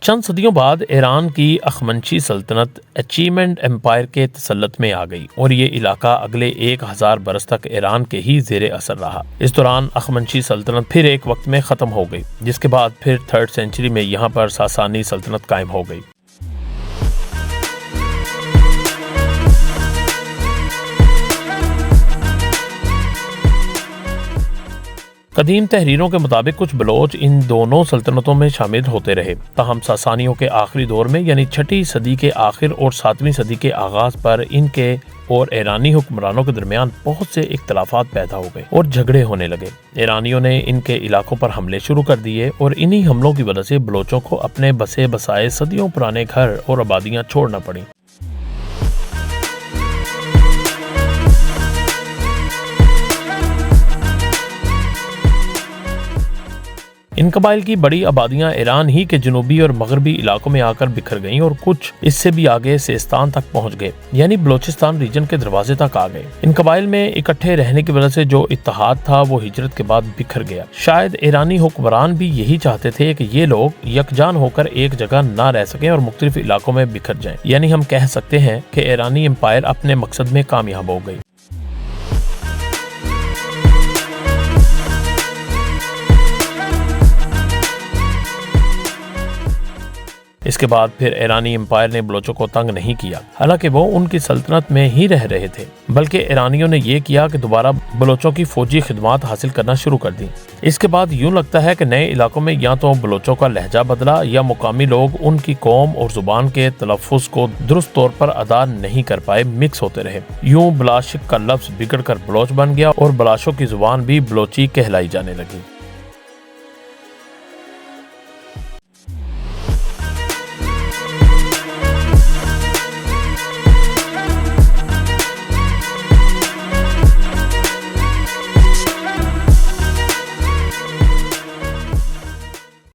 चंद सदियों बाद ईरान की अखमनशी सल्तनत अचीमेंट एम्पायर के तसल्लुत में आ गई और ये इलाका अगले 1000 बरस तक ईरान के ही ज़ेरे असर रहा। इस दौरान अखमनशी सल्तनत फिर एक वक्त में ख़त्म हो गई, जिसके बाद फिर 3rd सेंचुरी में यहाँ पर सासानी सल्तनत कायम हो गई। कदीम तहरीरों के मुताबिक कुछ बलोच इन दोनों सल्तनतों में शामिल होते रहे, ताहम सासानियों के आखिरी दौर में यानी 6ठी सदी के आखिर और 7वीं सदी के आगाज पर इनके और ईरानी हुक्मरानों के दरमियान बहुत से इख्तलाफात पैदा हो गए और झगड़े होने लगे। ईरानियों ने इनके इलाकों पर हमले शुरू कर दिए और इन्हीं हमलों की वजह से बलोचों को अपने बसे बसाए सदियों पुराने घर और आबादियां छोड़ना पड़ी। इन कबाइल की बड़ी आबादियां ईरान ही के जनूबी और मगरबी इलाकों में आकर बिखर गईं और कुछ इससे भी आगे सिस्तान तक पहुंच गए, यानी बलोचिस्तान रीजन के दरवाजे तक आ गए। इन कबाइल में इकट्ठे रहने की वजह से जो इत्तेहाद था वो हिजरत के बाद बिखर गया। शायद ईरानी हुक्मरान भी यही चाहते थे कि ये लोग यकजान होकर एक जगह न रह सकें और मुख्तलिफ इलाकों में बिखर जाएं, यानी हम कह सकते हैं कि ईरानी एम्पायर अपने मकसद में कामयाब हो गई। इसके बाद फिर ईरानी एम्पायर ने बलोचों को तंग नहीं किया, हालांकि वो उनकी सल्तनत में ही रह रहे थे, बल्कि ईरानियों ने ये किया कि दोबारा बलोचों की फौजी खिदमत हासिल करना शुरू कर दी। इसके बाद यूं लगता है कि नए इलाकों में या तो बलोचों का लहजा बदला या मुकामी लोग उनकी कौम और जुबान के तलफ़ुज़ को दुरुस्त तौर पर अदा नहीं कर पाए, मिक्स होते रहे। यूं बलाशिक का लफ्ज़ बिगड़ कर बलोच बन गया और बलाशों की जुबान भी बलोची कहलाई जाने लगी।